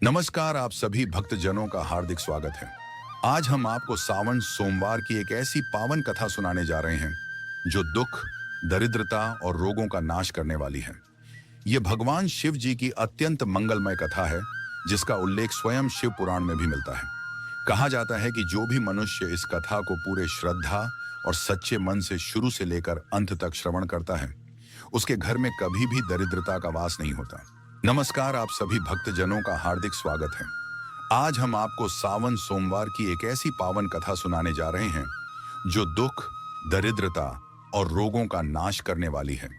नमस्कार, आप सभी भक्तजनों का हार्दिक स्वागत है। आज हम आपको सावन सोमवार की एक ऐसी पावन कथा सुनाने जा रहे हैं जो दुख, दरिद्रता और रोगों का नाश करने वाली है। ये भगवान शिव जी की अत्यंत मंगलमय कथा है, जिसका उल्लेख स्वयं शिव पुराण में भी मिलता है। कहा जाता है कि जो भी मनुष्य इस कथा को पूरे श्रद्धा और सच्चे मन से शुरू से लेकर अंत तक श्रवण करता है, उसके घर में कभी भी दरिद्रता का वास नहीं होता। नमस्कार, आप सभी भक्तजनों का हार्दिक स्वागत है। आज हम आपको सावन सोमवार की एक ऐसी पावन कथा सुनाने जा रहे हैं जो दुख, दरिद्रता और रोगों का नाश करने वाली है।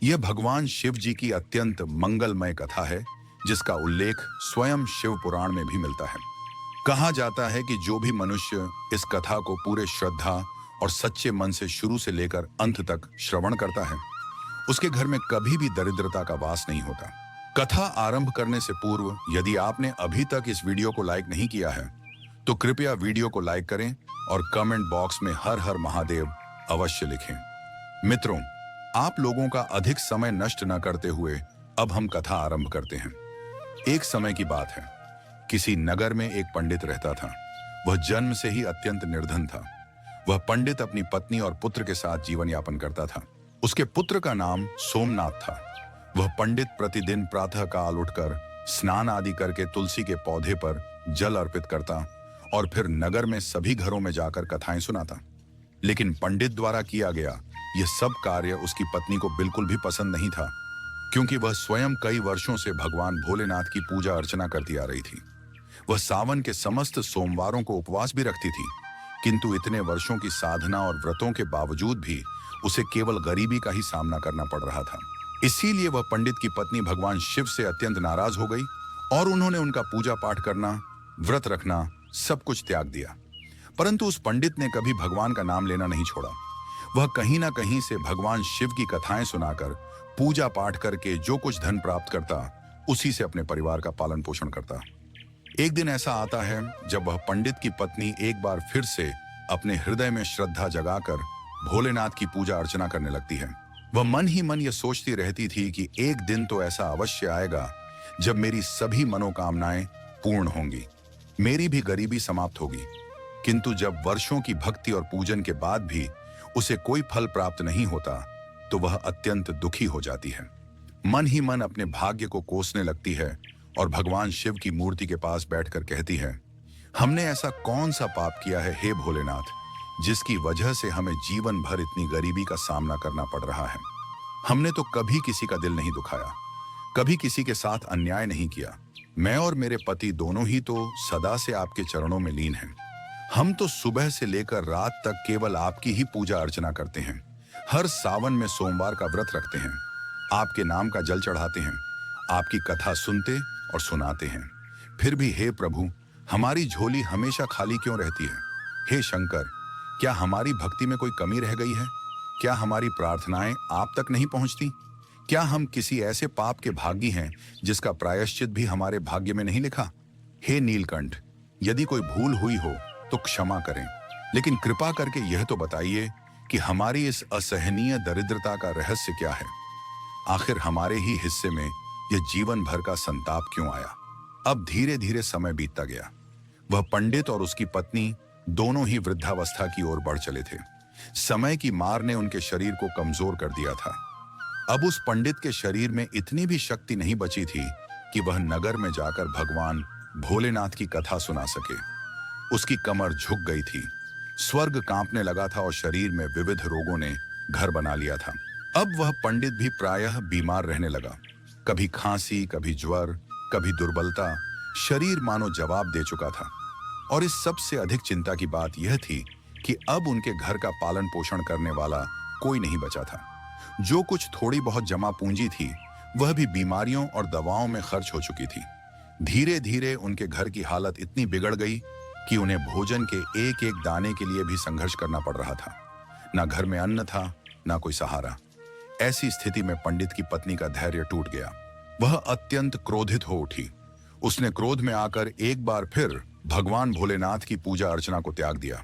यह भगवान शिव जी की अत्यंत मंगलमय कथा है, जिसका उल्लेख स्वयं शिव पुराण में भी मिलता है। कहा जाता है कि जो भी मनुष्य इस कथा को पूरे श्रद्धा और सच्चे मन से शुरू से लेकर अंत तक श्रवण करता है, उसके घर में कभी भी दरिद्रता का वास नहीं होता। कथा आरंभ करने से पूर्व यदि आपने अभी तक इस वीडियो को लाइक नहीं किया है, तो कृपया वीडियो को लाइक करें और कमेंट बॉक्स में हर हर महादेव अवश्य लिखें। मित्रों, आप लोगों का अधिक समय नष्ट न करते हुए अब हम कथा आरंभ करते हैं। एक समय की बात है, किसी नगर में एक पंडित रहता था। वह जन्म से ही अत्यंत निर्धन था। वह पंडित अपनी पत्नी और पुत्र के साथ जीवन यापन करता था। उसके पुत्र का नाम सोमनाथ था। वह पंडित प्रतिदिन प्रातः काल उठकर स्नान आदि करके तुलसी के पौधे पर जल अर्पित करता और फिर नगर में सभी घरों में जाकर कथाएं सुनाता। लेकिन पंडित द्वारा किया गया यह सब कार्य उसकी पत्नी को बिल्कुल भी पसंद नहीं था, क्योंकि वह स्वयं कई वर्षों से भगवान भोलेनाथ की पूजा अर्चना करती आ रही थी। वह सावन के समस्त सोमवारों को उपवास भी रखती थी, किंतु इतने वर्षों की साधना और व्रतों के बावजूद भी उसे केवल गरीबी का ही सामना करना पड़ रहा था। इसीलिए वह पंडित की पत्नी भगवान शिव से अत्यंत नाराज हो गई और उन्होंने उनका पूजा पाठ करना, व्रत रखना सब कुछ त्याग दिया। परंतु उस पंडित ने कभी भगवान का नाम लेना नहीं छोड़ा। वह कहीं ना कहीं से भगवान शिव की कथाएं सुनाकर, पूजा पाठ करके जो कुछ धन प्राप्त करता, उसी से अपने परिवार का पालन पोषण करता। एक दिन ऐसा आता है जब वह पंडित की पत्नी एक बार फिर से अपने हृदय में श्रद्धा जगाकर भोलेनाथ की पूजा अर्चना करने लगती है। वह मन ही मन यह सोचती रहती थी कि एक दिन तो ऐसा अवश्य आएगा जब मेरी सभी मनोकामनाएं पूर्ण होंगी, मेरी भी गरीबी समाप्त होगी। किंतु जब वर्षों की भक्ति और पूजन के बाद भी उसे कोई फल प्राप्त नहीं होता, तो वह अत्यंत दुखी हो जाती है। मन ही मन अपने भाग्य को कोसने लगती है और भगवान शिव की मूर्ति के पास बैठकर कहती है, हमने ऐसा कौन सा पाप किया है हे भोलेनाथ, जिसकी वजह से हमें जीवन भर इतनी गरीबी का सामना करना पड़ रहा है। हमने तो कभी किसी का दिल नहीं दुखाया, कभी किसी के साथ अन्याय नहीं किया। मैं और मेरे पति दोनों ही तो सदा से आपके चरणों में लीन हैं। हम तो सुबह से लेकर रात तक केवल आपकी ही पूजा अर्चना करते हैं। हर सावन में सोमवार का व्रत रखते हैं, आपके नाम का जल चढ़ाते हैं, आपकी कथा सुनते और सुनाते हैं। फिर भी हे प्रभु, हमारी झोली हमेशा खाली क्यों रहती है? हे शंकर, क्या हमारी भक्ति में कोई कमी रह गई है? क्या हमारी प्रार्थनाएं आप तक नहीं पहुंचती? क्या हम किसी ऐसे पाप के भागी हैं जिसका प्रायश्चित भी हमारे भाग्य में नहीं लिखा? हे नीलकंठ, यदि कोई भूल हुई हो तो क्षमा करें, लेकिन कृपा करके यह तो बताइए कि हमारी इस असहनीय दरिद्रता का रहस्य क्या है? आखिर हमारे ही हिस्से में यह जीवन भर का संताप क्यों आया? अब धीरे धीरे समय बीतता गया। वह पंडित और उसकी पत्नी दोनों ही वृद्धावस्था की ओर बढ़ चले थे। समय की मार ने उनके शरीर को कमजोर कर दिया था। अब उस पंडित के शरीर में इतनी भी शक्ति नहीं बची थी कि वह नगर में जाकर भगवान भोलेनाथ की कथा सुना सके। उसकी कमर झुक गई थी, स्वर्ग कांपने लगा था और शरीर में विविध रोगों ने घर बना लिया था। अब वह पंडित भी प्रायः बीमार रहने लगा। कभी खांसी, कभी ज्वर, कभी दुर्बलता। शरीर मानो जवाब दे चुका था। और इस सबसे अधिक चिंता की बात यह थी कि अब उनके घर का पालन पोषण करने वाला कोई नहीं बचा था। जो कुछ थोड़ी बहुत जमा पूंजी थी, वह भी बीमारियों और दवाओं में खर्च हो चुकी थी। धीरे धीरे उनके घर की हालत इतनी बिगड़ गई कि उन्हें भोजन के एक एक दाने के लिए भी संघर्ष करना पड़ रहा था। ना घर में अन्न था, ना कोई सहारा। ऐसी स्थिति में पंडित की पत्नी का धैर्य टूट गया। वह अत्यंत क्रोधित हो उठी। उसने क्रोध में आकर एक बार फिर भगवान भोलेनाथ की पूजा अर्चना को त्याग दिया।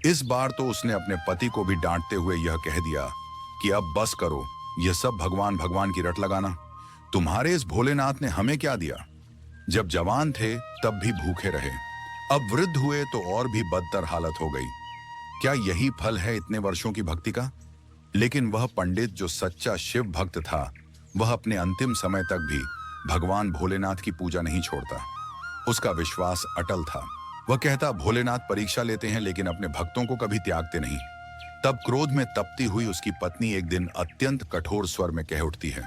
इस बार तो उसने अपने पति को भी डांटते हुए यह कह दिया कि अब बस करो, यह सब भगवान भगवान की रट लगाना। तुम्हारे इस भोलेनाथ ने हमें क्या दिया? जब जवान थे तब भी भूखे रहे, अब वृद्ध हुए तो और भी बदतर हालत हो गई। क्या यही फल है इतने वर्षों की भक्ति का? लेकिन वह पंडित जो सच्चा शिव भक्त था, वह अपने अंतिम समय तक भी भगवान भोलेनाथ की पूजा नहीं छोड़ता। उसका विश्वास अटल था। वह कहता, भोलेनाथ परीक्षा लेते हैं लेकिन अपने भक्तों को कभी त्यागते नहीं। तब क्रोध में तपती हुई उसकी पत्नी एक दिन अत्यंत कठोर स्वर में कह उठती है,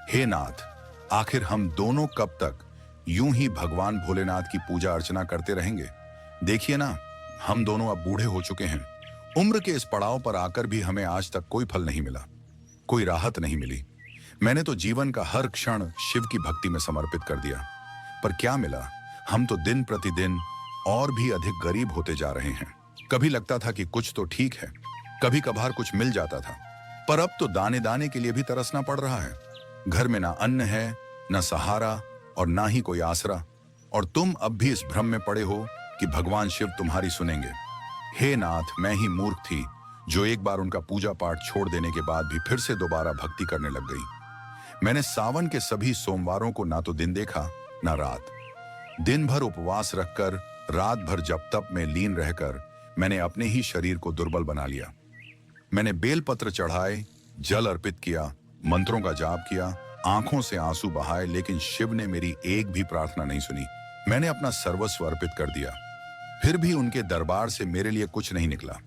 हे नाथ, आखिर हम दोनों कब तक यूं ही भगवान भोलेनाथ की पूजा अर्चना करते रहेंगे? देखिए ना, हम दोनों अब बूढ़े हो चुके हैं। उम्र के इस पड़ाव पर आकर भी हमें आज तक कोई फल नहीं मिला, कोई राहत नहीं मिली। मैंने तो जीवन का हर क्षण शिव की भक्ति में समर्पित कर दिया, पर क्या मिला? हम तो दिन प्रतिदिन और भी अधिक गरीब होते जा रहे हैं। कभी लगता था कि कुछ तो ठीक है, कभी कभार कुछ मिल जाता था, पर अब तो दाने दाने के लिए भी तरसना पड़ रहा है। घर में ना अन्न है, ना सहारा और ना ही कोई आसरा, और तुम अब भी इस भ्रम में पड़े हो कि भगवान शिव तुम्हारी सुनेंगे। हे नाथ, मैं ही मूर्ख थी जो एक बार उनका पूजा पाठ छोड़ देने के बाद भी फिर से दोबारा भक्ति करने लग गई। मैंने सावन के सभी सोमवारों को ना तो दिन देखा ना रात। दिन भर उपवास रखकर, रात भर जप तप में लीन रहकर मैंने अपने ही शरीर को दुर्बल बना लिया। मैंने बेलपत्र चढ़ाए, जल अर्पित किया, मंत्रों का जाप किया, आंखों से आंसू बहाए, लेकिन शिव ने मेरी एक भी प्रार्थना नहीं सुनी। मैंने अपना सर्वस्व अर्पित कर दिया, फिर भी उनके दरबार से मेरे लिए कुछ नहीं निकला।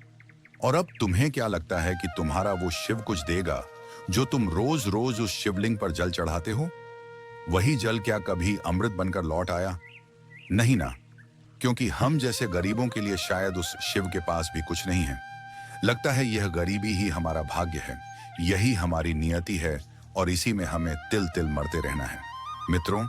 और अब तुम्हें क्या लगता है कि तुम्हारा वो शिव कुछ देगा जो तुम रोज रोज उस शिवलिंग पर जल चढ़ाते हो? वही जल क्या कभी अमृत बनकर लौट आया? नहीं ना, क्योंकि हम जैसे गरीबों के लिए शायद उस शिव के पास भी कुछ नहीं है। लगता है यह गरीबी ही हमारा भाग्य है, यही हमारी नियति है, और इसी में हमें तिल तिल मरते रहना है। मित्रों,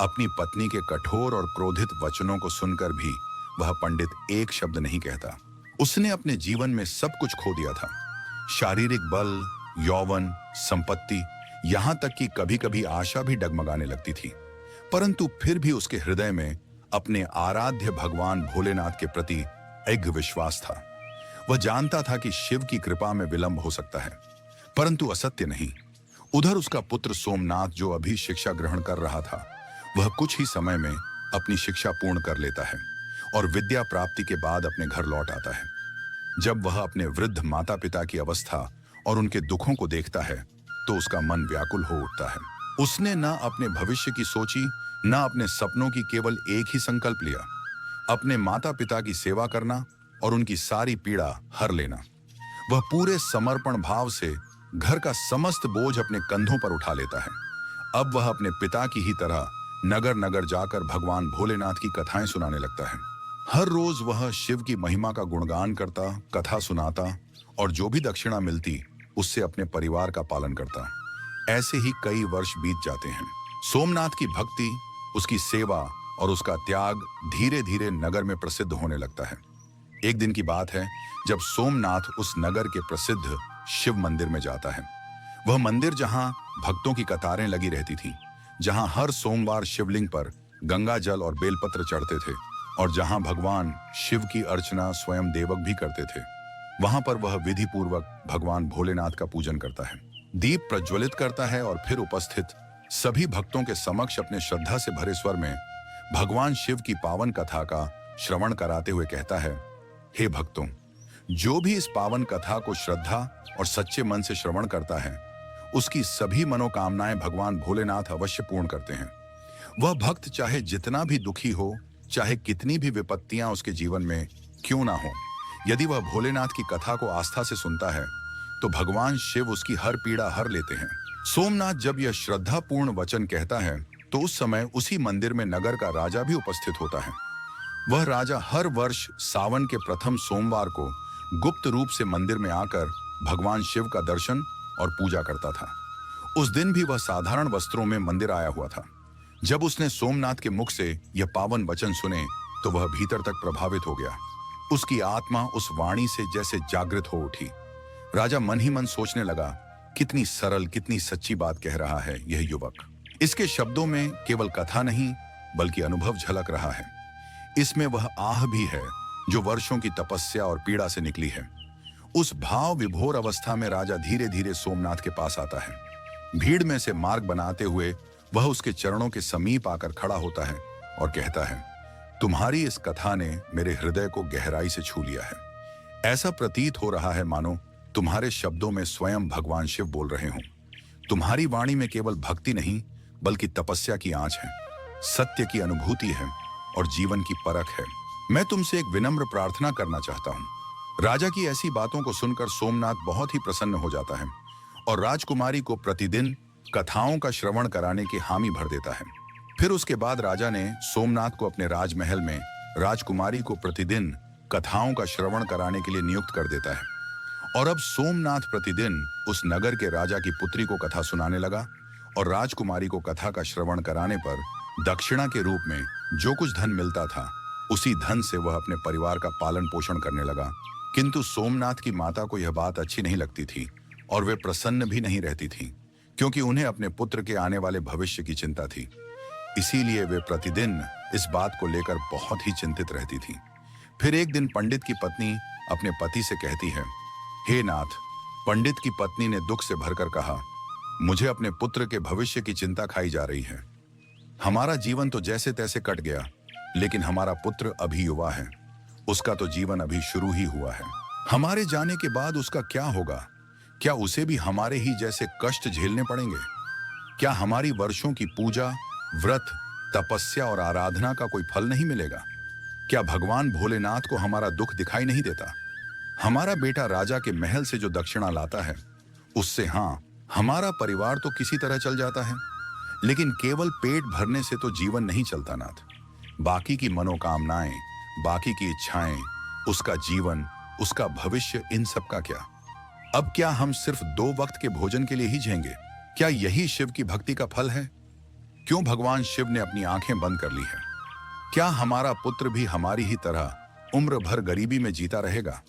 अपनी पत्नी के कठोर और क्रोधित वचनों को सुनकर भी वह पंडित एक शब्द नहीं कहता। उसने अपने जीवन में सब कुछ खो दिया था, शारीरिक बल, यौवन, संपत्ति, यहां तक कि कभी कभी आशा भी डगमगाने लगती थी। परंतु फिर भी उसके हृदय में अपने आराध्य भगवान भोलेनाथ के प्रति एक विश्वास था। वह जानता था कि शिव की कृपा में विलंब हो सकता है, परंतु असत्य नहीं। उधर उसका पुत्र सोमनाथ, जो अभी शिक्षा ग्रहण कर रहा था, वह कुछ ही समय में अपनी शिक्षा पूर्ण कर लेता है और विद्या प्राप्ति के बाद अपने घर लौट आता है। जब वह अपने वृद्ध माता पिता की अवस्था और उनके दुखों को देखता है तो उसका मन व्याकुल हो उठता है। उसने न अपने भविष्य की सोची, न अपने सपनों की, केवल एक ही संकल्प लिया, अपने माता पिता की सेवा करना और उनकी सारी पीड़ा हर लेना। वह पूरे समर्पण भाव से घर का समस्त बोझ अपने कंधों पर उठा लेता है। अब वह अपने पिता की ही तरह नगर नगर जाकर भगवान भोलेनाथ की कथाएं सुनाने लगता है। हर रोज वह शिव की महिमा का गुणगान करता, कथा सुनाता और जो भी दक्षिणा मिलती उससे अपने परिवार का पालन करता। ऐसे ही कई वर्ष बीत जाते हैं। सोमनाथ की भक्ति, उसकी सेवा और उसका त्याग धीरे धीरे नगर में प्रसिद्ध होने लगता है। एक दिन की बात है जब सोमनाथ उस नगर के प्रसिद्ध शिव मंदिर में जाता है। वह मंदिर जहां भक्तों की कतारें लगी रहती थीं, जहां हर सोमवार शिवलिंग पर गंगा जल और बेलपत्र चढ़ते थे और जहां भगवान शिव की अर्चना स्वयं देवक भी करते थे, वहां पर वह विधि पूर्वक भगवान भोलेनाथ का पूजन करता है, दीप प्रज्वलित करता है और फिर उपस्थित सभी भक्तों के समक्ष अपने श्रद्धा से भरे स्वर में भगवान शिव की पावन कथा का श्रवण कराते हुए कहता है, हे भक्तों, जो भी इस पावन कथा को श्रद्धा और सच्चे मन से श्रवण करता है, उसकी सभी मनोकामनाएं भगवान भोलेनाथ अवश्य पूर्ण करते हैं। वह भक्त चाहे जितना भी दुखी हो, चाहे कितनी भी विपत्तियां उसके जीवन में क्यों ना हो, यदि वह भोलेनाथ की कथा को आस्था से सुनता है तो भगवान शिव उसकी हर पीड़ा हर लेते हैं। सोमनाथ जब यह श्रद्धापूर्ण वचन कहता है तो उस समय उसी मंदिर में नगर का राजा भी उपस्थित होता है। वह राजा हर वर्ष सावन के प्रथम सोमवार को गुप्त रूप से मंदिर में आकर भगवान शिव का दर्शन और पूजा करता था। उस दिन भी वह साधारण वस्त्रों में मंदिर आया हुआ था। जब उसने सोमनाथ के मुख से यह पावन वचन सुने तो वह भीतर तक प्रभावित हो गया। उसकी आत्मा उस वाणी से जैसे जागृत हो उठी। राजा मन ही मन सोचने लगा, कितनी सरल, कितनी सच्ची बात कह रहा है यह युवक। इसके शब्दों में केवल कथा नहीं बल्कि अनुभव झलक रहा है। इसमें वह आह भी है जो वर्षों की तपस्या और पीड़ा से निकली है। उस भाव विभोर अवस्था में राजा धीरे धीरे सोमनाथ के पास आता है। भीड़ में से मार्ग बनाते हुए वह उसके चरणों के समीप आकर खड़ा होता है और कहता है, तुम्हारी इस कथा ने मेरे हृदय को गहराई से छू लिया है। ऐसा प्रतीत हो रहा है मानो तुम्हारे शब्दों में स्वयं भगवान शिव बोल रहे हों। तुम्हारी वाणी में केवल भक्ति नहीं बल्कि तपस्या की आंच है, सत्य की अनुभूति है और जीवन की परख है। मैं तुमसे एक विनम्र प्रार्थना करना चाहता हूँ। राजा की ऐसी बातों को सुनकर सोमनाथ बहुत ही प्रसन्न हो जाता है और राजकुमारी को प्रतिदिन कथाओं का श्रवण कराने की हामी भर देता है। फिर उसके बाद राजा ने सोमनाथ को अपने राजमहल में राजकुमारी को प्रतिदिन कथाओं का श्रवण कराने के लिए नियुक्त कर देता है। और अब सोमनाथ प्रतिदिन उस नगर के राजा की पुत्री को कथा सुनाने लगा और राजकुमारी को कथा का श्रवण कराने पर दक्षिणा के रूप में जो कुछ धन मिलता था उसी धन से वह अपने परिवार का पालन पोषण करने लगा। किंतु सोमनाथ की माता को यह बात अच्छी नहीं लगती थी और वे प्रसन्न भी नहीं रहती थी, क्योंकि उन्हें अपने पुत्र के आने वाले भविष्य की चिंता थी। इसीलिए वे प्रतिदिन इस बात को लेकर बहुत ही चिंतित रहती थी। फिर एक दिन पंडित की पत्नी अपने पति से कहती है, हे नाथ, पंडित की पत्नी ने दुख से भरकर कहा, मुझे अपने पुत्र के भविष्य की चिंता खाई जा रही है। हमारा जीवन तो जैसे तैसे कट गया, लेकिन हमारा पुत्र अभी युवा है, उसका तो जीवन अभी शुरू ही हुआ है। हमारे जाने के बाद उसका क्या होगा? क्या उसे भी हमारे ही जैसे कष्ट झेलने पड़ेंगे? क्या हमारी वर्षों की पूजा, व्रत, तपस्या और आराधना का कोई फल नहीं मिलेगा? क्या भगवान भोलेनाथ को हमारा दुख दिखाई नहीं देता? हमारा बेटा राजा के महल से जो दक्षिणा लाता है उससे हमारा परिवार तो किसी तरह चल जाता है, लेकिन केवल पेट भरने से तो जीवन नहीं चलता नाथ। बाकी की मनोकामनाएं, बाकी की इच्छाएं, उसका जीवन, उसका भविष्य, इन सब का क्या? अब क्या हम सिर्फ 2 वक्त के भोजन के लिए ही जिएंगे? क्या यही शिव की भक्ति का फल है? क्यों भगवान शिव ने अपनी आंखें बंद कर ली है? क्या हमारा पुत्र भी हमारी ही तरह उम्र भर गरीबी में जीता रहेगा?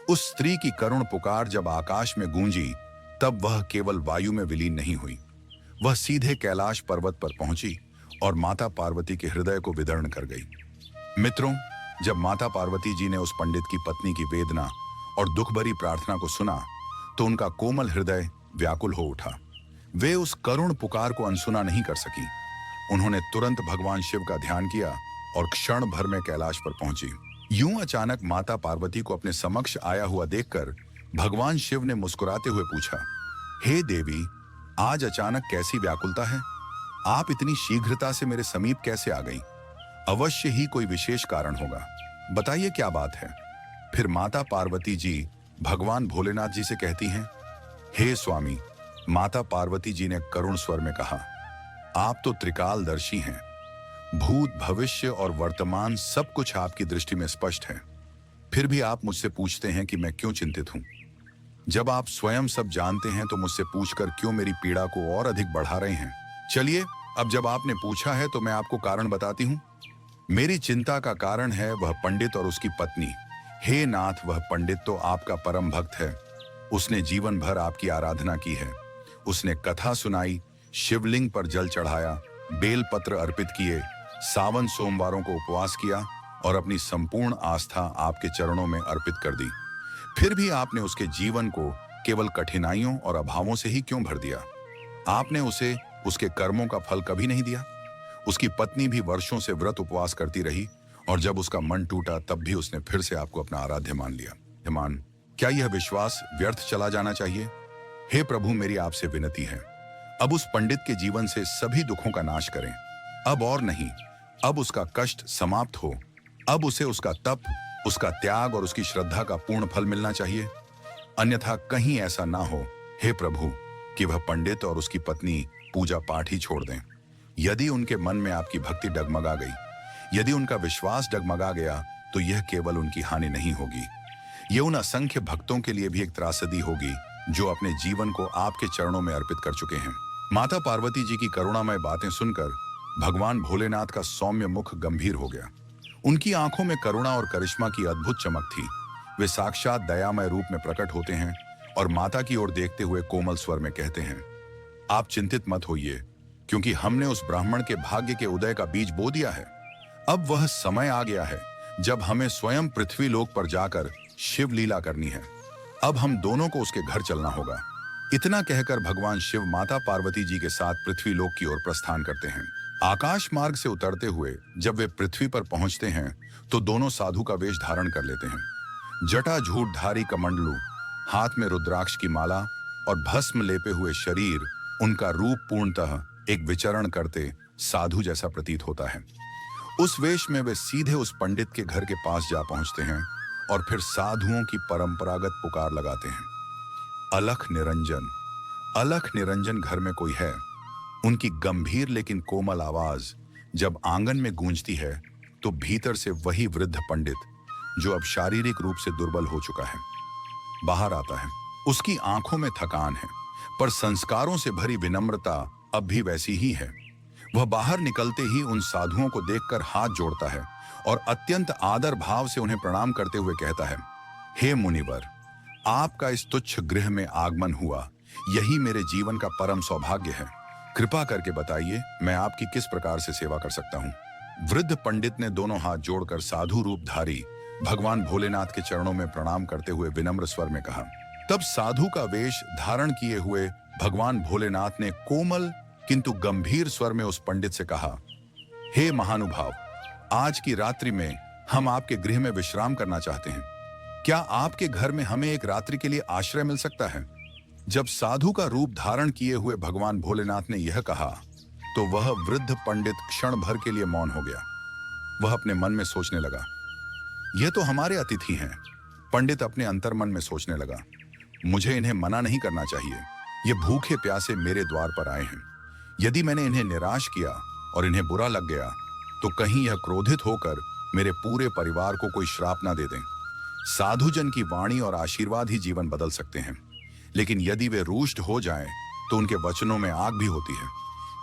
उस स्त्री की करुण पुकार जब आकाश में गूंजी, तब वह केवल वायु में विलीन नहीं हुई, वह सीधे कैलाश पर्वत पर पहुंची और माता पार्वती के हृदय को विदर्ण कर गई। मित्रों, जब माता पार्वती जी ने उस पंडित की पत्नी की वेदना और दुख भरी प्रार्थना को सुना तो उनका कोमल हृदय व्याकुल हो उठा। वे उस करुण पुकार को अनसुना नहीं कर सकी। उन्होंने तुरंत भगवान शिव का ध्यान किया और क्षण भर में कैलाश पर पहुंची। यूं अचानक माता पार्वती को अपने समक्ष आया हुआ देखकर भगवान शिव ने मुस्कुराते हुए पूछा, हे देवी, आज अचानक कैसी व्याकुलता है? आप इतनी शीघ्रता से मेरे समीप कैसे आ गई? अवश्य ही कोई विशेष कारण होगा, बताइए क्या बात है? फिर माता पार्वती जी भगवान भोलेनाथ जी से कहती हैं, हे स्वामी, माता पार्वती जी ने करुण स्वर में कहा, आप तो त्रिकालदर्शी हैं। भूत, भविष्य और वर्तमान सब कुछ आपकी दृष्टि में स्पष्ट है। फिर भी आप मुझसे पूछते हैं कि मैं क्यों चिंतित हूं। जब आप स्वयं सब जानते हैं तो मुझसे पूछकर क्यों मेरी पीड़ा को और अधिक बढ़ा रहे हैं? चलिए, अब जब आपने पूछा है तो मैं आपको कारण बताती हूं। मेरी चिंता का कारण है वह पंडित और उसकी पत्नी। हे नाथ, वह पंडित तो आपका परम भक्त है। उसने जीवन भर आपकी आराधना की है। उसने कथा सुनाई, शिवलिंग पर जल चढ़ाया, बेलपत्र अर्पित किए, सावन सोमवारों को उपवास किया और अपनी संपूर्ण आस्था आपके चरणों में अर्पित कर दी। फिर भी आपने उसके जीवन को केवल कठिनाइयों और अभावों से ही क्यों भर दिया? आपने उसे उसके कर्मों का फल कभी नहीं दिया। उसकी पत्नी भी वर्षों से व्रत उपवास करती रही और जब उसका मन टूटा तब भी उसने फिर से आपको अपना आराध्य मान लिया। क्या यह विश्वास व्यर्थ चला जाना चाहिए? हे प्रभु, मेरी आपसे विनती है, अब उस पंडित के जीवन से सभी दुखों का नाश करें। अब और नहीं, अब उसका कष्ट समाप्त हो। अब उसे उसका तप, उसका त्याग और उसकी श्रद्धा का पूर्ण फल मिलना चाहिए। अन्यथा कहीं ऐसा ना हो, हे प्रभु, कि वह पंडित और उसकी पत्नी पूजा पाठ ही छोड़ दें। यदि उनके मन में आपकी भक्ति डगमगा गई, यदि उनका विश्वास डगमगा गया, तो यह केवल उनकी हानि नहीं होगी, यह उन असंख्य भक्तों के लिए भी एक त्रासदी होगी जो अपने जीवन को आपके चरणों में अर्पित कर चुके हैं। माता पार्वती जी की करुणामय बातें सुनकर भगवान भोलेनाथ का सौम्य मुख गंभीर हो गया। उनकी आंखों में करुणा और करिश्मा की अद्भुत चमक थी। वे साक्षात दयामय रूप में प्रकट होते हैं और माता की ओर देखते हुए कोमल स्वर में कहते हैं, आप चिंतित मत होइए, क्योंकि हमने उस ब्राह्मण के भाग्य के उदय का बीज बो दिया है। अब वह समय आ गया है जब हमें स्वयं पृथ्वी लोक पर जाकर शिव लीला करनी है। अब हम दोनों को उसके घर चलना होगा। इतना कहकर भगवान शिव माता पार्वती जी के साथ पृथ्वी लोक की ओर प्रस्थान करते हैं। आकाश मार्ग से उतरते हुए जब वे पृथ्वी पर पहुंचते हैं तो दोनों साधु का वेश धारण कर लेते हैं। जटा झूठधारी कमंडलू, हाथ में रुद्राक्ष की माला और भस्म लेपे हुए शरीर, उनका रूप पूर्णतः एक विचरण करते साधु जैसा प्रतीत होता है। उस वेश में वे सीधे उस पंडित के घर के पास जा पहुंचते हैं और फिर साधुओं की परंपरागत पुकार लगाते हैं, अलख निरंजन। अलख निरंजन घर में कोई है। उनकी गंभीर लेकिन कोमल आवाज जब आंगन में गूंजती है तो भीतर से वही वृद्ध पंडित, जो अब शारीरिक रूप से दुर्बल हो चुका है, बाहर आता है। उसकी आंखों में थकान है, पर संस्कारों से भरी विनम्रता अब भी वैसी ही है। वह बाहर निकलते ही उन साधुओं को देखकर हाथ जोड़ता है और अत्यंत आदर भाव से उन्हें प्रणाम करते हुए कहता है, हे मुनिवर, आपका इस तुच्छ गृह में आगमन हुआ, यही मेरे जीवन का परम सौभाग्य है। कृपा करके बताइए, मैं आपकी किस प्रकार से सेवा कर सकता हूँ। वृद्ध पंडित ने दोनों हाथ जोड़कर साधु रूपधारी भगवान भोलेनाथ के चरणों में प्रणाम करते हुए विनम्र स्वर में कहा। तब साधु का वेश धारण किए हुए भगवान भोलेनाथ ने कोमल किंतु गंभीर स्वर में उस पंडित से कहा, हे महानुभाव, आज की रात्रि में हम आपके गृह में विश्राम करना चाहते हैं। क्या आपके घर में हमें एक रात्रि के लिए आश्रय मिल सकता है? जब साधु का रूप धारण किए हुए भगवान भोलेनाथ ने यह कहा तो वह वृद्ध पंडित क्षण भर के लिए मौन हो गया। वह अपने मन में सोचने लगा, यह तो हमारे अतिथि हैं। पंडित अपने अंतर्मन में सोचने लगा, मुझे इन्हें मना नहीं करना चाहिए। ये भूखे प्यासे मेरे द्वार पर आए हैं। यदि मैंने इन्हें निराश किया और इन्हें बुरा लग गया तो कहीं यह क्रोधित होकर मेरे पूरे परिवार को कोई श्राप ना दे दें। साधुजन की वाणी और आशीर्वाद ही जीवन बदल सकते हैं, लेकिन यदि वे रुष्ट हो जाएं तो उनके वचनों में आग भी होती है।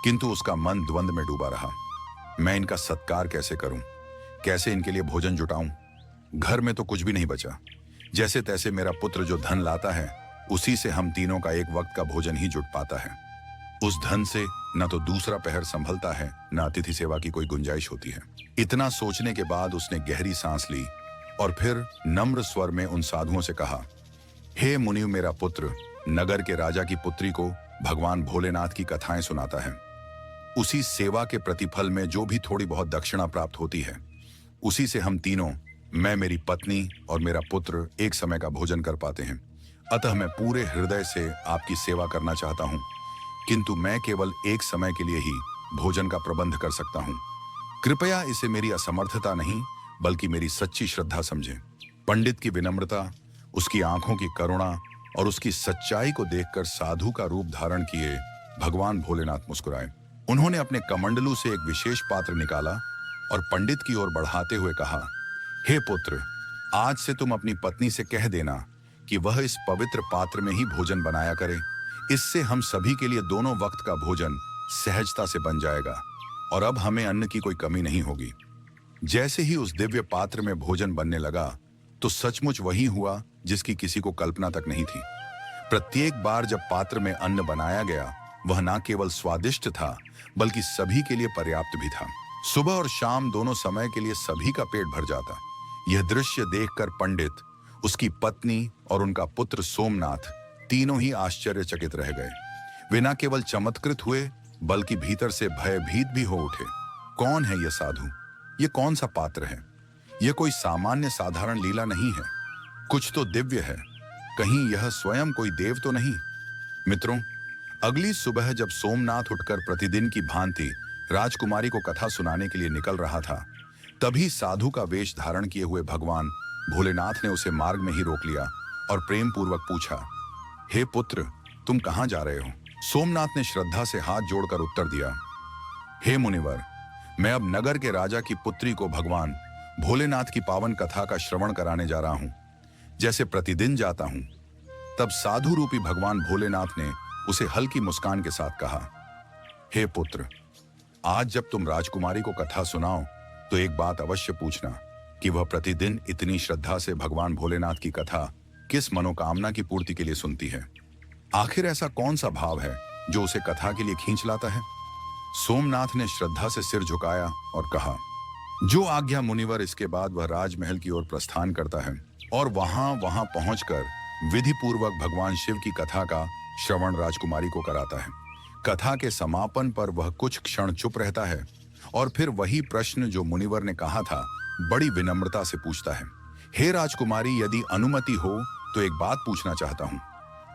किंतु उसका मन द्वंद में डूबा रहा। मैं इनका सत्कार कैसे करूं? कैसे इनके लिए भोजन जुटाऊं? घर में तो कुछ भी नहीं बचा। जैसे तैसे मेरा पुत्र जो धन लाता है, उसी से हम तीनों का एक वक्त का भोजन ही जुट पाता है। उस धन से न तो दूसरा पहर संभलता है, न अतिथि सेवा की कोई गुंजाइश होती है। इतना सोचने के बाद उसने गहरी सांस ली और फिर नम्र स्वर में उन साधुओं से कहा, हे मुनिव, मेरा पुत्र नगर के राजा की पुत्री को भगवान भोलेनाथ की कथाएं सुनाता है। उसी सेवा के प्रतिफल में जो भी थोड़ी बहुत दक्षिणा प्राप्त होती है, उसी से हम तीनों, मैं, मेरी पत्नी और मेरा पुत्र, एक समय का भोजन कर पाते हैं। अतः मैं पूरे हृदय से आपकी सेवा करना चाहता हूं, किंतु मैं केवल एक समय के लिए ही भोजन का प्रबंध कर सकता हूं। कृपया इसे मेरी असमर्थता नहीं बल्कि मेरी सच्ची श्रद्धा समझें। पंडित की विनम्रता, उसकी आंखों की करुणा और उसकी सच्चाई को देखकर साधु का रूप धारण किए भगवान भोलेनाथ मुस्कुराए। उन्होंने अपने कमंडलू से एक विशेष पात्र निकाला और पंडित की ओर बढ़ाते हुए कहा, हे पुत्र, आज से तुम अपनी पत्नी से कह देना कि वह इस पवित्र पात्र में ही भोजन बनाया करे। इससे हम सभी के लिए दोनों वक्त का भोजन सहजता से बन जाएगा और अब हमें अन्न की कोई कमी नहीं होगी। जैसे ही उस दिव्य पात्र में भोजन बनने लगा तो सचमुच वही हुआ जिसकी किसी को कल्पना तक नहीं थी। प्रत्येक बार जब पात्र में अन्न बनाया गया, वह न केवल स्वादिष्ट था बल्कि सभी के लिए पर्याप्त भी था। सुबह और शाम दोनों समय के लिए सभी का पेट भर जाता। यह दृश्य देखकर पंडित, उसकी पत्नी और उनका पुत्र सोमनाथ तीनों ही आश्चर्यचकित रह गए। वे न केवल चमत्कृत हुए बल्कि भीतर से भयभीत भी हो उठे। कौन है यह साधु? यह कौन सा पात्र है? यह कोई सामान्य साधारण लीला नहीं है, कुछ तो दिव्य है। कहीं यह स्वयं कोई देव तो नहीं? मित्रों, अगली सुबह जब सोमनाथ उठकर प्रतिदिन की भांति राजकुमारी को कथा सुनाने के लिए निकल रहा था, तभी साधु का वेश धारण किए हुए भगवान भोलेनाथ ने उसे मार्ग में ही रोक लिया और प्रेम पूर्वक पूछा, हे पुत्र, तुम कहां जा रहे हो? सोमनाथ ने श्रद्धा से हाथ जोड़कर उत्तर दिया, हे मुनिवर, मैं अब नगर के राजा की पुत्री को भगवान भोलेनाथ की पावन कथा का श्रवण कराने जा रहा हूं, जैसे प्रतिदिन जाता हूं। तब साधु रूपी भगवान भोलेनाथ ने उसे हल्की मुस्कान के साथ कहा, हे पुत्र, आज जब तुम राजकुमारी को कथा सुनाओ तो एक बात अवश्य पूछना कि वह प्रतिदिन इतनी श्रद्धा से भगवान भोलेनाथ की कथा किस मनोकामना की पूर्ति के लिए सुनती है। आखिर ऐसा कौन सा भाव है जो उसे कथा के लिए खींच लाता है? सोमनाथ ने श्रद्धा से सिर झुकाया और कहा, जो आज्ञा मुनिवर। इसके बाद वह राजमहल की ओर प्रस्थान करता है और वहां पहुंचकर विधि पूर्वक भगवान शिव की कथा का श्रवण राजकुमारी को कराता है। कथा के समापन पर वह कुछ क्षण चुप रहता है और फिर वही प्रश्न जो मुनिवर ने कहा था बड़ी विनम्रता से पूछता है। हे राजकुमारी, यदि अनुमति हो तो एक बात पूछना चाहता हूँ।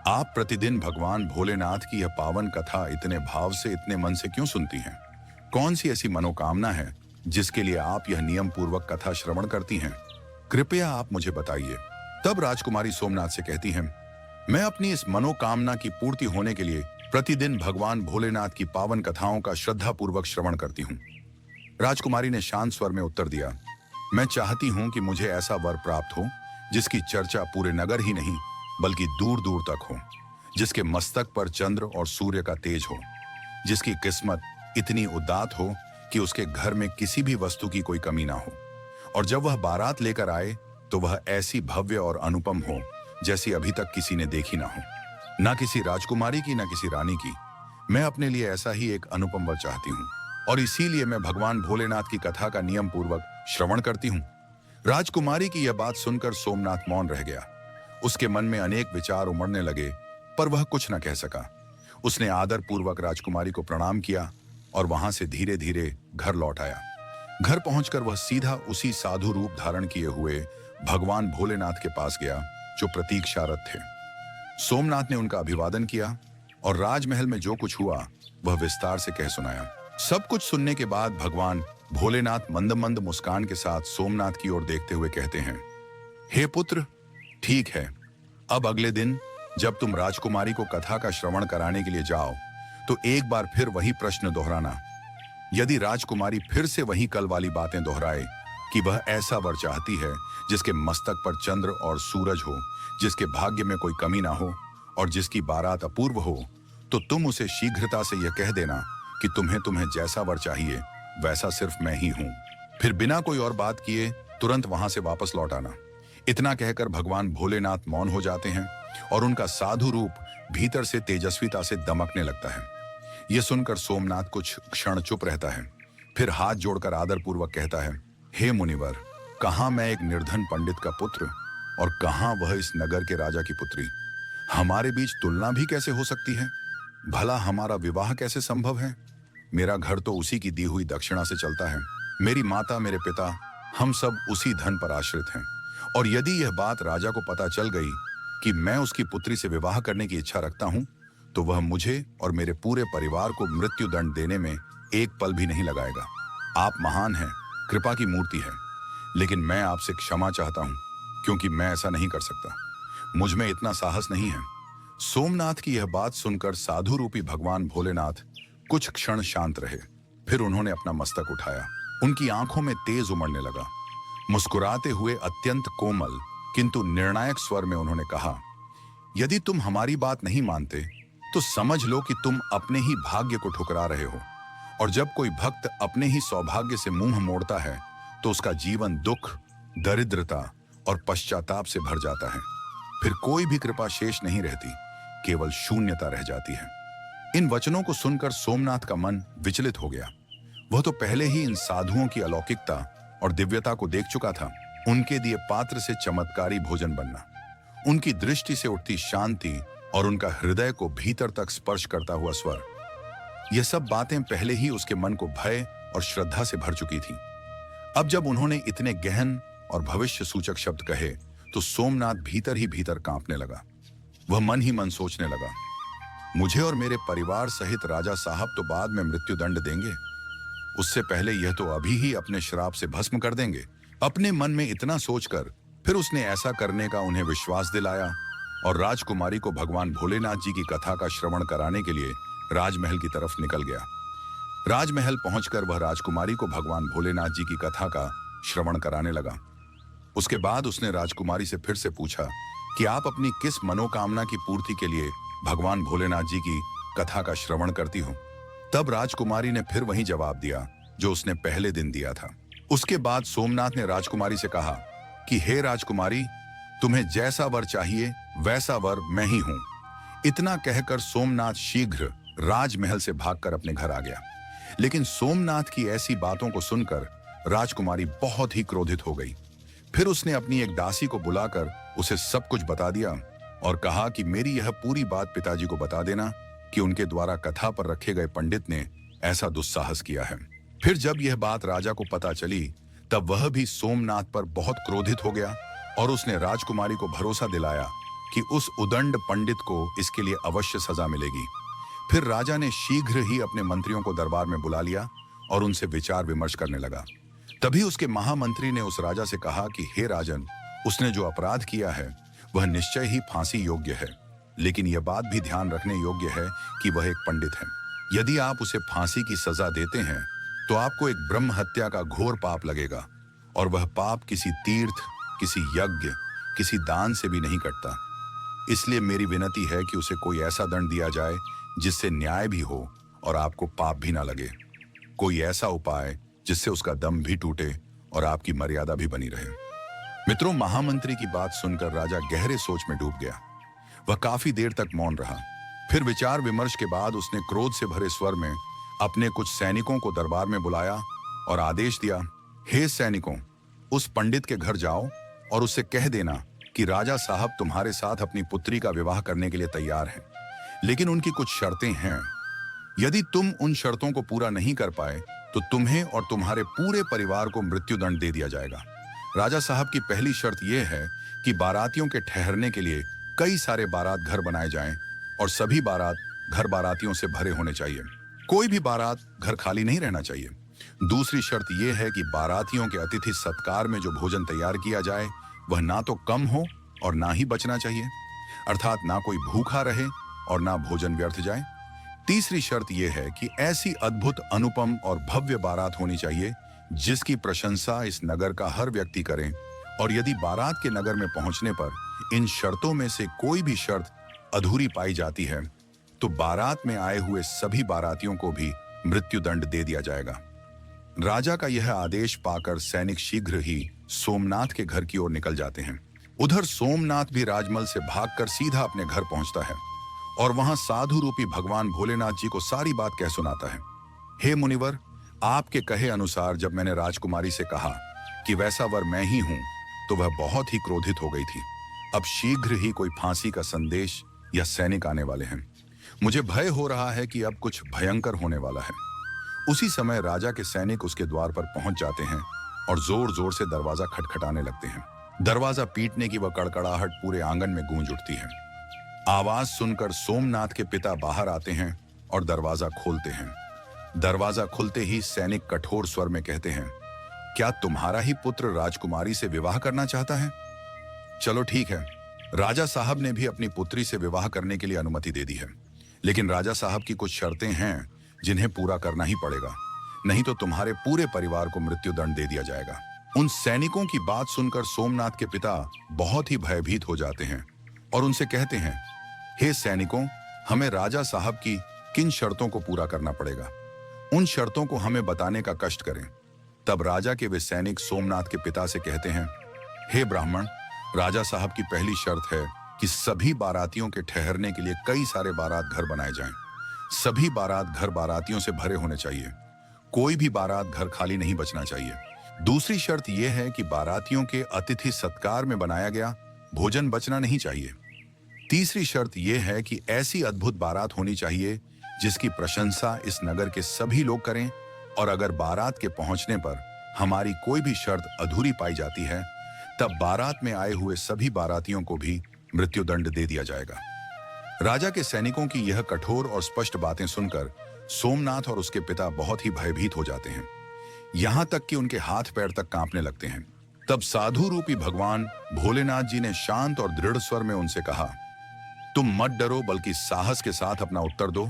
आप प्रतिदिन भगवान भोलेनाथ की यह पावन कथा इतने भाव से, इतने मन से क्यों सुनती हैं? कौन सी ऐसी मनोकामना है जिसके लिए आप यह नियम पूर्वक कथा श्रवण करती हैं? कृपया आप मुझे बताइए। तब राजकुमारी सोमनाथ से कहती हैं, मैं अपनी इस मनोकामना की पूर्ति होने के लिए प्रतिदिन भगवान भोलेनाथ की पावन कथाओं का श्रद्धापूर्वक श्रवण करती हूँ। राजकुमारी ने शांत स्वर में उत्तर दिया, मैं चाहती हूँ कि मुझे ऐसा वर प्राप्त हो जिसकी चर्चा पूरे नगर ही नहीं बल्कि दूर दूर तक हो, जिसके मस्तक पर चंद्र और सूर्य का तेज हो, जिसकी किस्मत इतनी उदात हो कि उसके घर में किसी भी वस्तु की कोई कमी ना हो, और जब वह बारात लेकर आए तो वह ऐसी भव्य और अनुपम हो जैसी अभी तक किसी ने देखी ना हो, ना किसी राजकुमारी की, ना किसी रानी की। मैं अपने लिए ऐसा ही एक अनुपम वर चाहती हूँ और इसीलिए मैं भगवान भोलेनाथ की कथा का नियम पूर्वक श्रवण करती हूँ। राजकुमारी की यह बात सुनकर सोमनाथ मौन रह गया। उसके मन में अनेक विचार उमड़ने लगे पर वह कुछ न कह सका। उसने आदर पूर्वक राजकुमारी को प्रणाम किया और वहां से धीरे धीरे घर लौट आया। घर पहुंचकर वह सीधा उसी साधु रूप धारण किए हुए भगवान भोलेनाथ के पास गया जो प्रतीक्षारत थे। सोमनाथ ने उनका अभिवादन किया और राजमहल में जो कुछ हुआ वह विस्तार से कह सुनाया। सब कुछ सुनने के बाद भगवान भोलेनाथ मंद मंद मुस्कान के साथ सोमनाथ की ओर देखते हुए कहते हैं, हे पुत्र, ठीक है, अब अगले दिन जब तुम राजकुमारी को कथा का श्रवण कराने के लिए जाओ तो एक बार फिर वही प्रश्न दोहराना। यदि राजकुमारी फिर से वही कल वाली बातें दोहराए कि वह ऐसा वर चाहती है जिसके मस्तक पर चंद्र और सूरज हो, जिसके भाग्य में कोई कमी ना हो और जिसकी बारात अपूर्व हो, तो तुम उसे शीघ्रता से यह कह देना कि तुम्हें जैसा वर चाहिए वैसा सिर्फ मैं ही हूं। फिर बिना कोई और बात किए तुरंत वहां से वापस लौट आना। इतना कहकर भगवान भोलेनाथ मौन हो जाते हैं और उनका साधु रूप भीतर से तेजस्विता से दमकने लगता है। यह सुनकर सोमनाथ कुछ क्षण चुप रहता है, फिर हाथ जोड़कर आदर पूर्वक कहता है, हे मुनिवर, कहां मैं एक निर्धन पंडित का पुत्र और कहां वह इस नगर के राजा की पुत्री। हमारे बीच तुलना भी कैसे हो सकती है? भला हमारा विवाह कैसे संभव है? मेरा घर तो उसी की दी हुई दक्षिणा से चलता है। मेरी माता, मेरे पिता, हम सब उसी धन पर आश्रित हैं। और यदि यह बात राजा को पता चल गई कि मैं उसकी पुत्री से विवाह करने की इच्छा रखता हूं, तो वह मुझे और मेरे पूरे परिवार को मृत्यु दंड देने में एक पल भी नहीं लगाएगा। आप महान हैं, कृपा की मूर्ति है, लेकिन मैं आपसे क्षमा चाहता हूं क्योंकि मैं ऐसा नहीं कर सकता। मुझ में इतना साहस नहीं है। सोमनाथ की यह बात सुनकर साधु रूपी भगवान भोलेनाथ कुछ क्षण शांत रहे, फिर उन्होंने अपना मस्तक उठाया। उनकी आंखों में तेज उमड़ने लगा। मुस्कुराते हुए अत्यंत कोमल किंतु निर्णायक स्वर में उन्होंने कहा, यदि तुम हमारी बात नहीं मानते तो समझ लो कि तुम अपने ही भाग्य को ठुकरा रहे हो। और जब कोई भक्त अपने ही सौभाग्य से मुंह मोड़ता है तो उसका जीवन दुख, दरिद्रता और पश्चाताप से भर जाता है। फिर कोई भी कृपा शेष नहीं रहती, केवल शून्यता रह जाती है। इन वचनों को सुनकर सोमनाथ का मन विचलित हो गया। वह तो पहले ही इन साधुओं की अलौकिकता और दिव्यता को देख चुका था। उनके दिए पात्र से चमत्कारी भोजन बनना, उनकी दृष्टि से उठती शांति और उनका हृदय को भीतर तक स्पर्श करता हुआ स्वर, यह सब बातें पहले ही उसके मन को भय और श्रद्धा से भर चुकी थीं। अब जब उन्होंने इतने गहन और भविष्य सूचक शब्द कहे तो सोमनाथ भीतर ही भीतर कांपने लगा। वह मन ही मन सोचने लगा, मुझे और मेरे परिवार सहित राजा साहब तो बाद में मृत्यु दंड देंगे, उससे पहले यह तो अभी ही अपने श्राप से भस्म कर देंगे। अपने मन में इतना सोचकर फिर उसने ऐसा करने का उन्हें विश्वास दिलाया और राजकुमारी को भगवान भोलेनाथ जी की कथा का श्रवण कराने के लिए राजमहल की तरफ निकल गया। राजमहल पहुंचकर वह राजकुमारी को भगवान भोलेनाथ जी की कथा का श्रवण कराने लगा। उसके बाद उसने राजकुमारी से फिर से पूछा कि आप अपनी किस मनोकामना की पूर्ति के लिए भगवान भोलेनाथ जी की कथा का श्रवण करती हो। तब राजकुमारी ने फिर वही जवाब दिया जो उसने पहले दिन दिया था। उसके बाद सोमनाथ ने राजकुमारी से कहा कि हे राजकुमारी, तुम्हें जैसा वर चाहिए वैसा वर मैं ही हूं। इतना कहकर सोमनाथ शीघ्र राजमहल से भागकर अपने घर आ गया। लेकिन सोमनाथ की ऐसी बातों को सुनकर राजकुमारी बहुत ही क्रोधित हो गई। फिर उसने अपनी एक दासी को बुलाकर उसे सब कुछ बता दिया और कहा कि मेरी यह पूरी बात पिताजी को बता देना कि उनके द्वारा कथा पर रखे गए पंडित ने ऐसा दुस्साहस किया है। फिर जब यह बात राजा को पता चली, तब वह भी सोमनाथ पर बहुत क्रोधित हो गया और उसने राजकुमारी को भरोसा दिलाया कि उस उदंड पंडित को इसके लिए अवश्य सजा मिलेगी। फिर राजा ने शीघ्र ही अपने मंत्रियों को दरबार में बुला लिया और उनसे विचार विमर्श करने लगा। तभी उसके महामंत्री ने उस राजा से कहा कि हे राजन, उसने जो अपराध किया है वह निश्चय ही फांसी योग्य है, लेकिन यह बात भी ध्यान रखने योग्य है कि वह एक पंडित है। यदि आप उसे फांसी की सजा देते हैं तो आपको एक ब्रह्म हत्या का घोर पाप लगेगा, और वह पाप किसी तीर्थ, किसी यज्ञ, किसी दान से भी नहीं कटता। इसलिए मेरी विनती है कि उसे कोई ऐसा दंड दिया जाए जिससे न्याय भी हो और आपको पाप भी ना लगे। कोई ऐसा उपाय जिससे उसका दम भी टूटे और आपकी मर्यादा भी बनी रहे। मित्रों, महामंत्री की बात सुनकर राजा गहरे सोच में डूब गया। वह काफी देर तक मौन रहा। फिर विचार विमर्श के बाद उसने क्रोध से भरे स्वर में अपने कुछ सैनिकों को दरबार में बुलाया और आदेश दिया, हे सैनिकों, उस पंडित के घर जाओ और उससे कह देना कि राजा साहब तुम्हारे साथ अपनी पुत्री का विवाह करने के लिए तैयार हैं, लेकिन उनकी कुछ शर्तें हैं। यदि तुम उन शर्तों को पूरा नहीं कर पाए तो तुम्हें और तुम्हारे पूरे परिवार को मृत्युदंड दे दिया जाएगा। राजा साहब की पहली शर्त यह है कि बारातियों के ठहरने के लिए कई सारे बारात घर बनाए जाएं और सभी बारात घर बारातियों से भरे होने चाहिए। कोई भी बारात घर खाली नहीं रहना चाहिए। दूसरी शर्त यह है कि बारातियों के अतिथि सत्कार में जो भोजन तैयार किया जाए वह ना तो कम हो और ना ही बचना चाहिए, अर्थात ना कोई भूखा रहे और ना भोजन व्यर्थ जाए। तीसरी शर्त यह है कि ऐसी अद्भुत, अनुपम और भव्य बारात होनी चाहिए जिसकी प्रशंसा इस नगर का हर व्यक्ति करे, और यदि बारात के नगर में पहुंचने पर इन शर्तों में से कोई भी शर्त अधूरी पाई जाती है तो बारात में आए हुए सभी बारातियों को भी मृत्युदंड दे दिया जाएगा। राजा का यह आदेश पाकर सैनिक शीघ्र ही सोमनाथ के घर की ओर निकल जाते हैं। उधर सोमनाथ भी राजमल से भागकर सीधा अपने घर पहुंचता है और वहां साधु रूपी भगवान भोलेनाथ जी को सारी बात कह सुनाता है। हे मुनिवर, आपके कहे अनुसार जब मैंने राजकुमारी से कहा कि वैसा वर मैं ही हूं तो वह बहुत ही क्रोधित हो गई थी। अब शीघ्र ही कोई फांसी का संदेश या सैनिक आने वाले हैं। मुझे भय हो रहा है कि अब कुछ भयंकर होने वाला है। उसी समय राजा के सैनिक उसके द्वार पर पहुंच जाते हैं और जोर जोर से दरवाजा खटखटाने लगते हैं। दरवाजा पीटने की वह कड़कड़ाहट पूरे आंगन में गूंज उठती है। आवाज सुनकर सोमनाथ के पिता बाहर आते हैं और दरवाजा खोलते हैं। दरवाजा खुलते ही सैनिक कठोर स्वर में कहते हैं, क्या तुम्हारा ही पुत्र राजकुमारी से विवाह करना चाहता है? चलो ठीक है। राजा साहब ने भी अपनी पुत्री से विवाह करने के लिए अनुमति दे दी है, लेकिन राजा साहब की कुछ शर्तें हैं जिन्हें पूरा करना ही पड़ेगा, नहीं तो तुम्हारे पूरे परिवार को मृत्युदंड दे दिया जाएगा। उन सैनिकों की बात सुनकर सोमनाथ के पिता बहुत ही भयभीत हो जाते हैं और उनसे कहते हैं, हे सैनिकों, हमें राजा साहब की किन शर्तों को पूरा करना पड़ेगा? उन शर्तों को हमें बताने का कष्ट करें। तब राजा के वे सैनिक सोमनाथ के पिता से कहते हैं, हे ब्राह्मण, राजा साहब की पहली शर्त है कि सभी बारातियों के ठहरने के लिए कई सारे बारात घर बनाए जाएं। सभी बारात घर बारातियों से भरे होने चाहिए। कोई भी बारात घर खाली नहीं बचना चाहिए। दूसरी शर्त यह है कि बारातियों के अतिथि सत्कार में बनाया गया भोजन बचना नहीं चाहिए। तीसरी शर्त यह है कि ऐसी अद्भुत बारात होनी चाहिए जिसकी प्रशंसा इस नगर के सभी लोग करें, और अगर बारात के पहुंचने पर हमारी कोई भी शर्त अधूरी पाई जाती है तब बारात में आए हुए सभी बारातियों को भी मृत्युदंड दे दिया जाएगा। राजा के सैनिकों की यह कठोर और स्पष्ट बातें सुनकर सोमनाथ और उसके पिता बहुत ही भयभीत हो जाते हैं, यहां तक कि उनके हाथ पैर तक कांपने लगते हैं। तब साधु रूपी भगवान भोलेनाथ जी ने शांत और दृढ़ स्वर में उनसे कहा, तुम मत डरो, बल्कि साहस के साथ अपना उत्तर दो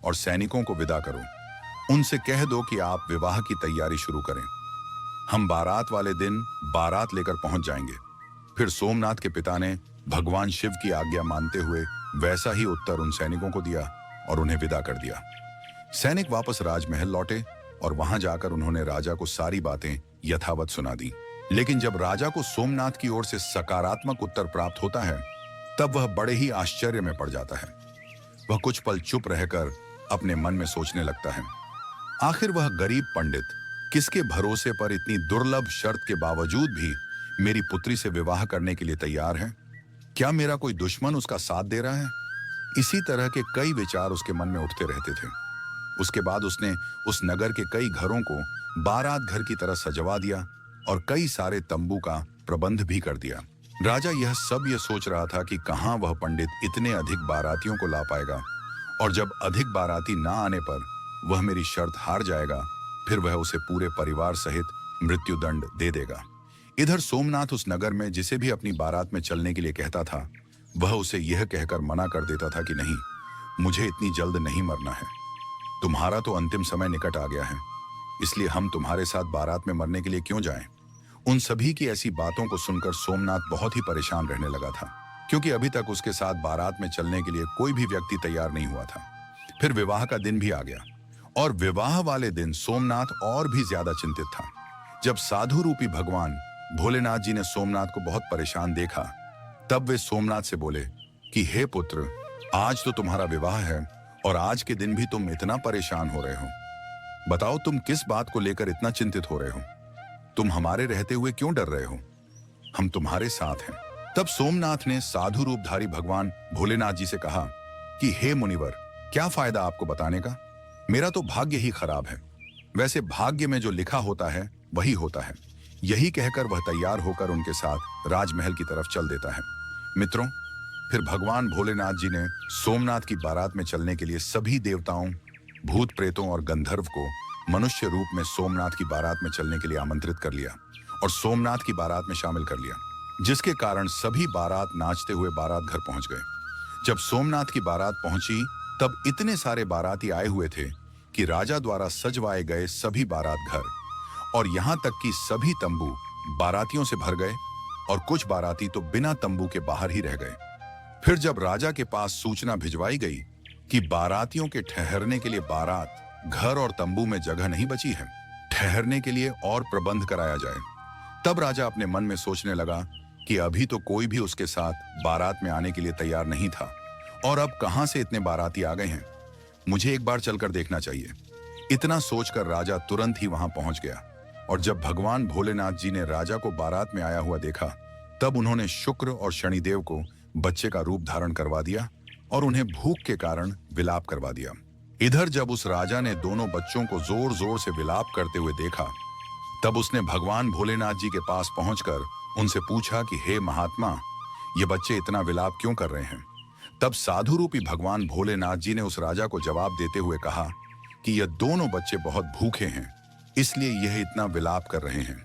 और सैनिकों को विदा करो। उनसे कह दो कि आप विवाह की तैयारी शुरू करें। हम बारात वाले दिन बारात लेकर पहुंच जाएंगे। फिर सोमनाथ के पिता ने भगवान शिव की आज्ञा मानते हुए वैसा ही उत्तर उन सैनिकों को दिया और उन्हें विदा कर दिया। सैनिक वापस राजमहल लौटे और वहां जाकर उन्होंने राजा को सारी बातें यथावत सुना दी। लेकिन जब राजा को सोमनाथ की ओर से सकारात्मक उत्तर प्राप्त होता है तब वह बड़े ही आश्चर्य में पड़ जाता है। वह कुछ पल चुप रहकर अपने मन में सोचने लगता है, आखिर वह गरीब पंडित किसके भरोसे पर इतनी दुर्लभ शर्त के बावजूद भी मेरी पुत्री से विवाह करने के लिए तैयार है? क्या मेरा कोई दुश्मन उसका साथ दे रहा है? इसी तरह के कई विचार उसके मन में उठते रहते थे। उसके बाद उसने उस नगर के कई घरों को बारात घर की तरह सजवा दिया और कई सारे तंबू का प्रबंध भी कर दिया। राजा यह सोच रहा था कि कहाँ वह पंडित इतने अधिक बारातियों को ला पाएगा, और जब अधिक बाराती ना आने पर वह मेरी शर्त हार जाएगा, फिर वह उसे पूरे परिवार सहित मृत्युदंड दे देगा। इधर सोमनाथ उस नगर में जिसे भी अपनी बारात में चलने के लिए कहता था, वह उसे यह कहकर मना कर देता था कि नहीं, मुझे इतनी जल्द नहीं मरना है। तुम्हारा तो अंतिम समय निकट आ गया है, इसलिए हम तुम्हारे साथ बारात में मरने के लिए क्यों जाएं? उन सभी की ऐसी बातों को सुनकर सोमनाथ बहुत ही परेशान रहने लगा था, क्योंकि अभी तक उसके साथ बारात में चलने के लिए कोई भी व्यक्ति तैयार नहीं हुआ था। फिर विवाह का दिन भी आ गया, और विवाह वाले दिन सोमनाथ और भी ज्यादा चिंतित था। जब साधु रूपी भगवान भोलेनाथ जी ने सोमनाथ को बहुत परेशान देखा, तब वे सोमनाथ से बोले कि हे पुत्र, आज तो तुम्हारा विवाह है और आज के दिन भी तुम इतना परेशान हो रहे हो। बताओ, तुम किस बात को लेकर इतना चिंतित हो रहे हो? तुम हमारे रहते हुए क्यों डर रहे हो? हम तुम्हारे साथ हैं। तब सोमनाथ ने साधु रूपधारी भगवान भोलेनाथ जी से कहा कि हे मुनिवर, क्या फायदा आपको बताने का? मेरा तो भाग्य ही खराब है। वैसे भाग्य में जो लिखा होता है वही होता है। यही कहकर वह तैयार होकर उनके साथ राजमहल की तरफ चल देता है। मित्रों, फिर भगवान भोलेनाथ जी ने सोमनाथ की बारात में चलने के लिए सभी देवताओं, भूत प्रेतों और गंधर्व को मनुष्य रूप में सोमनाथ की बारात में चलने के लिए आमंत्रित कर लिया और सोमनाथ की बारात में शामिल कर लिया, जिसके कारण सभी बारात नाचते हुए बारात घर पहुंच गए। जब सोमनाथ की बारात पहुंची, तब इतने सारे बाराती आए हुए थे कि राजा द्वारा सजवाए गए सभी बारात घर और यहां तक कि सभी तंबू बारातियों से भर गए, और कुछ बाराती तो बिना तंबू के बाहर ही रह गए। फिर जब राजा के पास सूचना भिजवाई गई कि बारातियों के ठहरने के लिए बारात घर और तंबू में जगह नहीं बची है, ठहरने के लिए और प्रबंध कराया जाए, तब राजा अपने मन में सोचने लगा कि अभी तो कोई भी उसके साथ बारात में आने के लिए तैयार नहीं था, और अब कहां से इतने बाराती आ गए हैं? मुझे एक बार चलकर देखना चाहिए। इतना सोचकर राजा तुरंत ही वहां पहुंच गया, और जब भगवान भोलेनाथ जी ने राजा को बारात में आया हुआ देखा, तब उन्होंने शुक्र और शनिदेव को बच्चे का रूप धारण करवा दिया और उन्हें भूख के कारण विलाप करवा दिया। इधर जब उस राजा ने दोनों बच्चों को जोर जोर से विलाप करते हुए देखा, तब उसने भगवान भोलेनाथ जी के पास पहुंचकर उनसे पूछा कि हे महात्मा, ये बच्चे इतना विलाप क्यों कर रहे हैं? तब साधु रूपी भगवान भोलेनाथ जी ने उस राजा को जवाब देते हुए कहा कि ये दोनों बच्चे बहुत भूखे हैं, इसलिए यह इतना विलाप कर रहे हैं।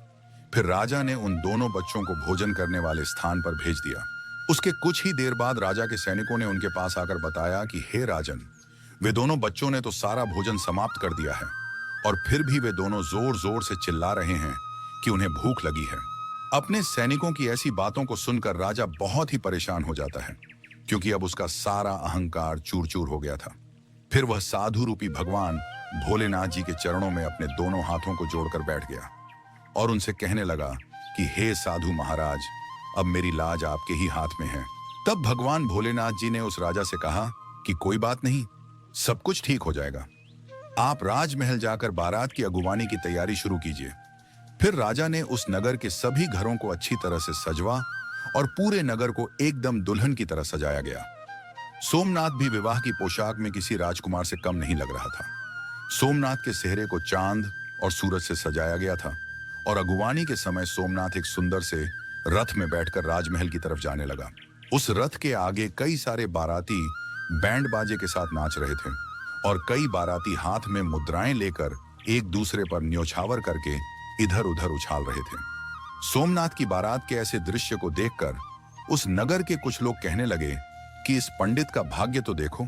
फिर राजा ने उन दोनों बच्चों को भोजन करने वाले स्थान पर भेज दिया। उसके कुछ ही देर बाद राजा के सैनिकों ने उनके पास आकर बताया कि हे राजन, वे दोनों बच्चों ने तो सारा भोजन समाप्त कर दिया है, और फिर भी वे दोनों जोर जोर से चिल्ला रहे हैं कि उन्हें भूख लगी है। अपने सैनिकों की ऐसी बातों को सुनकर राजा बहुत ही परेशान हो जाता है, क्योंकि अब उसका सारा अहंकार चूर चूर हो गया था। फिर वह साधु रूपी भगवान भोलेनाथ जी के चरणों में अपने दोनों हाथों को जोड़कर बैठ गया और उनसे कहने लगा कि हे साधु महाराज, अब मेरी लाज आपके ही हाथ में है। तब भगवान भोलेनाथ जी ने उस राजा से कहा कि कोई बात नहीं, सब कुछ ठीक हो जाएगा। आप राजमहल जाकर बारात की अगुवानी की तैयारी शुरू कीजिए। फिर राजा ने उस नगर के सभी घरों को अच्छी तरह से सजवा और पूरे नगर को एकदम दुल्हन की तरह सजाया गया। सोमनाथ भी विवाह की पोशाक में किसी राजकुमार से कम नहीं लग रहा था। सोमनाथ के सेहरे को चांद और सूरज से सजाया गया था, और अगुवानी के समय सोमनाथ एक सुंदर से रथ में बैठकर राजमहल की तरफ जाने लगा। उस रथ के आगे कई सारे बाराती बैंड बाजे के साथ नाच रहे थे, और कई बाराती हाथ में मुद्राएं लेकर एक दूसरे पर न्योछावर करके इधर उधर उछाल रहे थे। सोमनाथ की बारात के ऐसे दृश्य को देखकर उस नगर के कुछ लोग कहने लगे कि इस पंडित का भाग्य तो देखो,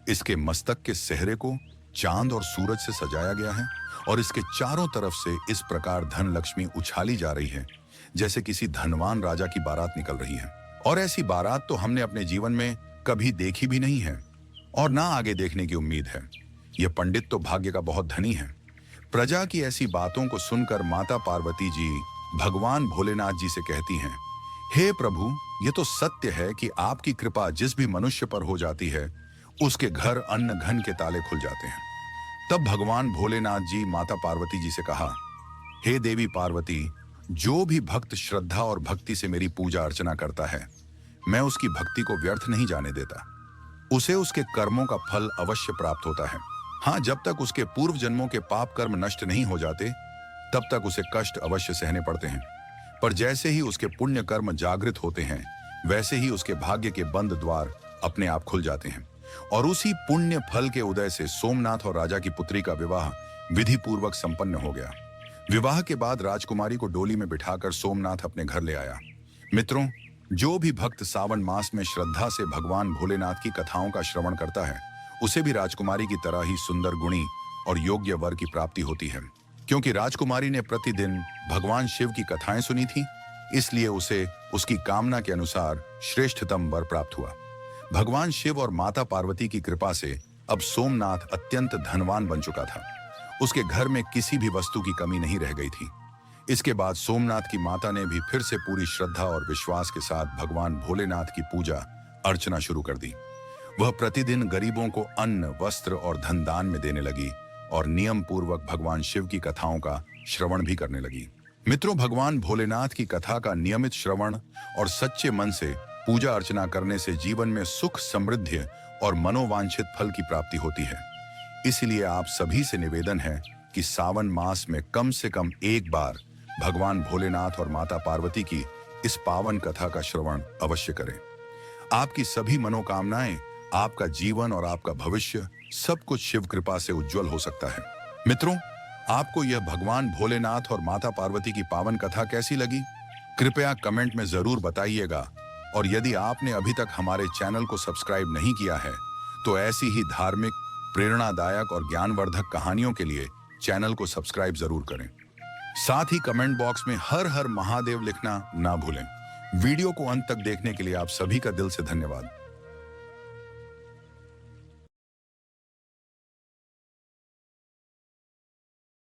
इसके मस्तक के सेहरे को चांद और सूरज से सजाया गया है, और इसके चारों तरफ से इस प्रकार धन लक्ष्मी उछाली जा रही है जैसे किसी धनवान राजा की बारात निकल रही है। और ऐसी बारात तो हमने अपने जीवन में कभी देखी भी नहीं है, और ना आगे देखने की उम्मीद है। यह पंडित तो भाग्य का बहुत धनी है। प्रजा की ऐसी बातों को सुनकर माता पार्वती जी भगवान भोलेनाथ जी से कहती हैं, हे प्रभु, ये तो सत्य है कि आपकी कृपा जिस भी मनुष्य पर हो जाती है, उसके घर अन्न घन के ताले खुल जाते हैं। तब भगवान भोलेनाथ जी माता पार्वती जी से कहा, हे देवी पार्वती, जो भी भक्त श्रद्धा और भक्ति से मेरी पूजा अर्चना करता है, मैं उसकी भक्ति को व्यर्थ नहीं जाने देता। उसे उसके कर्मों का फल अवश्य प्राप्त होता है। हाँ, जब तक उसके पूर्व जन्मों के पाप कर्म नष्ट नहीं हो जाते, तब तक उसे कष्ट अवश्य सहने पड़ते हैं। पर जैसे ही उसके पुण्य कर्म जागृत होते हैं, वैसे ही उसके भाग्य के बंद द्वार अपने आप खुल जाते हैं। और उसी पुण्य फल के उदय से सोमनाथ और राजा की पुत्री का विवाह विधि पूर्वक संपन्न हो गया। विवाह के बाद राजकुमारी को डोली में बिठाकर सोमनाथ अपने घर ले आया। मित्रों, जो भी भक्त सावन मास में श्रद्धा से भगवान भोलेनाथ की कथाओं का श्रवण करता है, उसे भी राजकुमारी की तरह ही सुंदर गुणी और योग्य वर की प्राप्ति होती है। क्योंकि राजकुमारी ने प्रतिदिन भगवान शिव की कथाएं सुनी थी, इसलिए उसे उसकी कामना के अनुसार श्रेष्ठतम वर प्राप्त हुआ। भगवान शिव और माता पार्वती की कृपा से अब सोमनाथ अत्यंत धनवान बन चुका था। उसके घर में किसी भी वस्तु की कमी नहीं रह गई थी। इसके बाद सोमनाथ की माता ने भी फिर से पूरी श्रद्धा और विश्वास के साथ भगवान भोलेनाथ की पूजा अर्चना शुरू कर दी। वह प्रतिदिन गरीबों को अन्न, वस्त्र और धन दान में देने लगी और नियम पूर्वक भगवान शिव की कथाओं का श्रवण भी करने लगी। मित्रों, भगवान भोलेनाथ की कथा का नियमित श्रवण और सच्चे मन से पूजा अर्चना करने से जीवन में सुख, समृद्धि और मनोवांछित फल की प्राप्ति होती है। इसलिए आप सभी से निवेदन है कि सावन मास में कम से कम एक बार भगवान भोलेनाथ और माता पार्वती की इस पावन कथा का श्रवण अवश्य करें। आपकी सभी मनोकामनाएं, आपका जीवन और आपका भविष्य सब कुछ शिव कृपा से उज्जवल हो सकता है। मित्रों, आपको यह भगवान भोलेनाथ और माता पार्वती की पावन कथा कैसी लगी? कृपया कमेंट में जरूर बताइएगा। और यदि आपने अभी तक हमारे चैनल को सब्सक्राइब नहीं किया है, तो ऐसी ही धार्मिक, प्रेरणादायक और ज्ञानवर्धक कहानियों के लिए चैनल को सब्सक्राइब जरूर करें। साथ ही कमेंट बॉक्स में हर हर महादेव लिखना ना भूलें। वीडियो को अंत तक देखने के लिए आप सभी का दिल से धन्यवाद।